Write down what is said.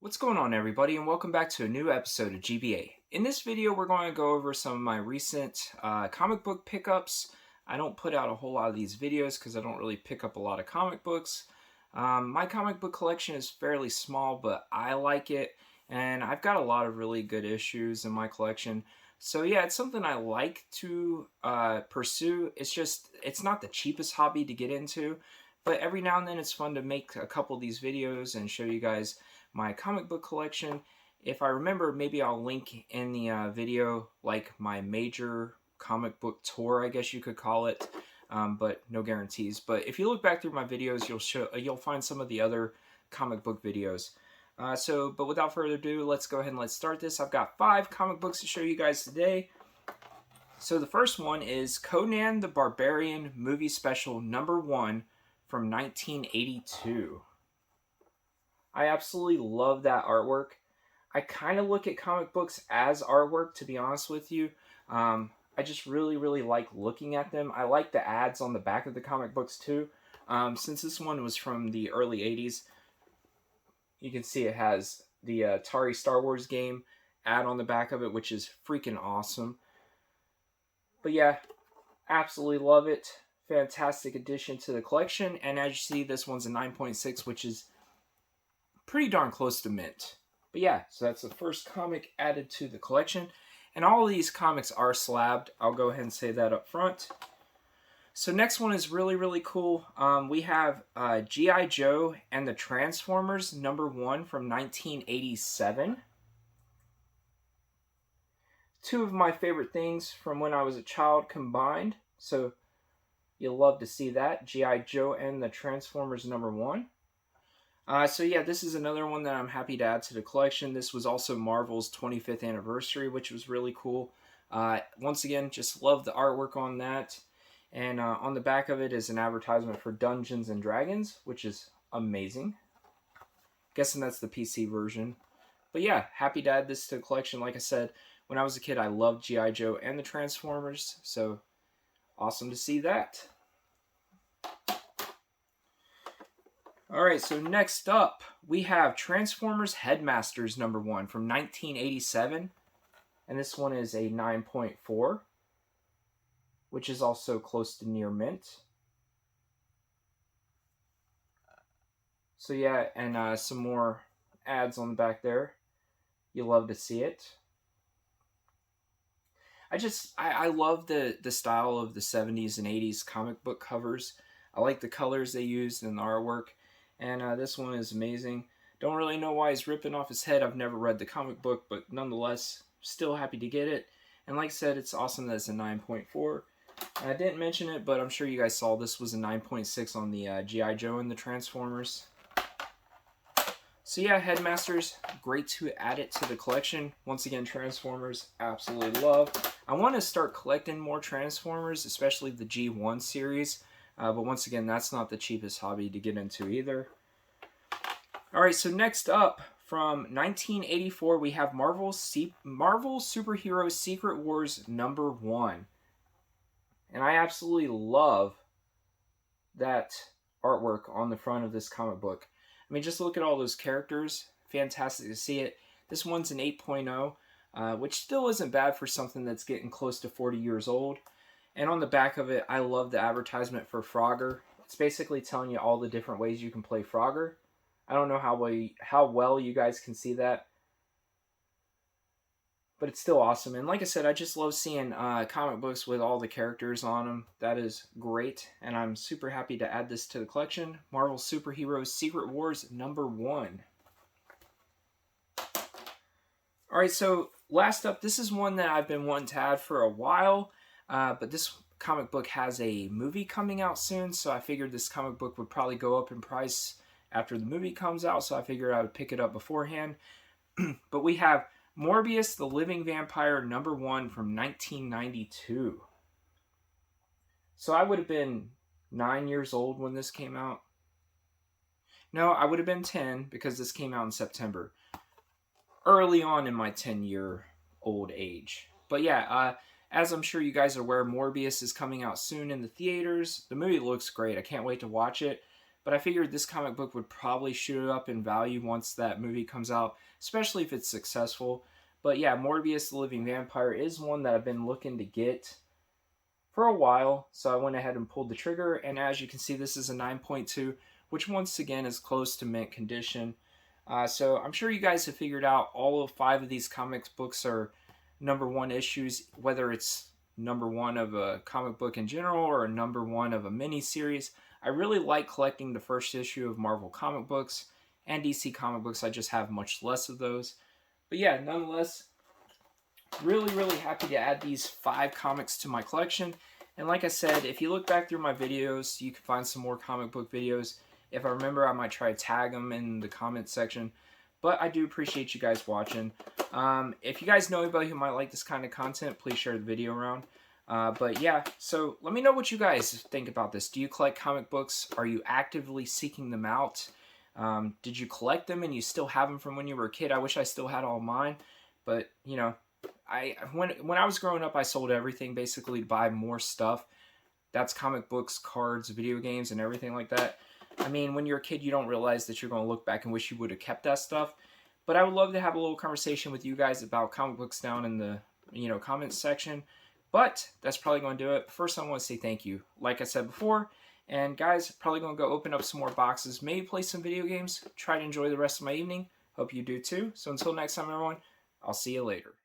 What's going on, everybody, and welcome back to a new episode of GBA. In this video, we're going to go over some of my recent comic book pickups. I don't put out a whole lot of these videos because I don't really pick up a lot of comic books. My comic book collection is fairly small, but I like it, and I've got a lot of really good issues in my collection. So yeah, it's something I like to pursue. It's not the cheapest hobby to get into, but every now and then it's fun to make a couple of these videos and show you guys my comic book collection. If I remember, maybe I'll link in the video like my major comic book tour, I guess you could call it, but no guarantees. But if you look back through my videos, you'll find some of the other comic book videos. But without further ado, let's go ahead and let's start this. I've got 5 comic books to show you guys today. So the first one is Conan the Barbarian movie special #1 from 1982. I absolutely love that artwork. I kind of look at comic books as artwork, to be honest with you. I just really like looking at them. I like the ads on the back of the comic books too. Since this one was from the early 80s, you can see it has the Atari Star Wars game ad on the back of it, which is freaking awesome. But yeah, absolutely love it. Fantastic addition to the collection. And as you see, this one's a 9.6, which is pretty darn close to mint. But yeah, so that's the first comic added to the collection. And all of these comics are slabbed. I'll go ahead and say that up front. So next one is really cool. We have G.I. Joe and the Transformers #1 from 1987. Two of my favorite things from when I was a child combined. So you'll love to see that. G.I. Joe and the Transformers #1. So yeah, this is another one that I'm happy to add to the collection. This was also Marvel's 25th anniversary, which was really cool. Once again, just love the artwork on that. And on the back of it is an advertisement for Dungeons and Dragons, which is amazing. Guessing that's the PC version. But yeah, happy to add this to the collection. Like I said, when I was a kid, I loved G.I. Joe and the Transformers, so awesome to see that. Alright, so next up, we have Transformers Headmasters #1 from 1987. And this one is a 9.4, which is also close to near mint. So yeah, and some more ads on the back there. You'll love to see it. I love the style of the 70s and 80s comic book covers. I like the colors they used in the artwork. And this one is amazing. Don't really know why he's ripping off his head. I've never read the comic book, but nonetheless, still happy to get it. And like I said, it's awesome that it's a 9.4. I didn't mention it, but I'm sure you guys saw this was a 9.6 on the G.I. Joe and the Transformers. So yeah, Headmasters, great to add it to the collection. Once again, Transformers, absolutely love. I want to start collecting more Transformers, especially the G1 series. But once again, that's not the cheapest hobby to get into either. Alright, so next up, from 1984, we have Marvel Superhero Secret Wars #1. And I absolutely love that artwork on the front of this comic book. I mean, just look at all those characters. Fantastic to see it. This one's an 8.0, which still isn't bad for something that's getting close to 40 years old. And on the back of it, I love the advertisement for Frogger. It's basically telling you all the different ways you can play Frogger. I don't know how well you guys can see that, but it's still awesome. And like I said, I just love seeing comic books with all the characters on them. That is great, and I'm super happy to add this to the collection. Marvel Superheroes Secret Wars #1. Alright, so last up, this is one that I've been wanting to add for a while. But this comic book has a movie coming out soon, so I figured this comic book would probably go up in price after the movie comes out, so I figured I would pick it up beforehand. But we have Morbius, the Living Vampire #1 from 1992. So I would have been 9 years old when this came out. No, I would have been 10 because this came out in September. Early on in my 10-year-old age. But yeah, as I'm sure you guys are aware, Morbius is coming out soon in the theaters. The movie looks great. I can't wait to watch it. but I figured this comic book would probably shoot up in value once that movie comes out, especially if it's successful. But yeah, Morbius the Living Vampire is one that I've been looking to get for a while, so I went ahead and pulled the trigger, and as you can see, this is a 9.2, which once again is close to mint condition. So I'm sure you guys have figured out all of 5 of these comics books are #1 issues, whether it's #1 of a comic book in general or #1 of a mini series. I really like collecting the first issue of Marvel comic books and DC comic books. I just have much less of those. But yeah, nonetheless, really happy to add these 5 comics to my collection. And like I said, if you look back through my videos, you can find some more comic book videos. If I remember, I might try to tag them in the comments section. But I do appreciate you guys watching. If you guys know anybody who might like this kind of content, please share the video around. But yeah, so let me know what you guys think about this. Do you collect comic books? Are you actively seeking them out? Did you collect them and you still have them from when you were a kid? I wish I still had all mine. But, you know, when I was growing up, I sold everything basically to buy more stuff. That's comic books, cards, video games, and everything like that. I mean, when you're a kid, you don't realize that you're going to look back and wish you would have kept that stuff. But I would love to have a little conversation with you guys about comic books down in the, comments section. But that's probably going to do it. First, I want to say thank you, like I said before. And guys, probably going to go open up some more boxes, maybe play some video games, try to enjoy the rest of my evening. Hope you do too. So until next time, everyone, I'll see you later.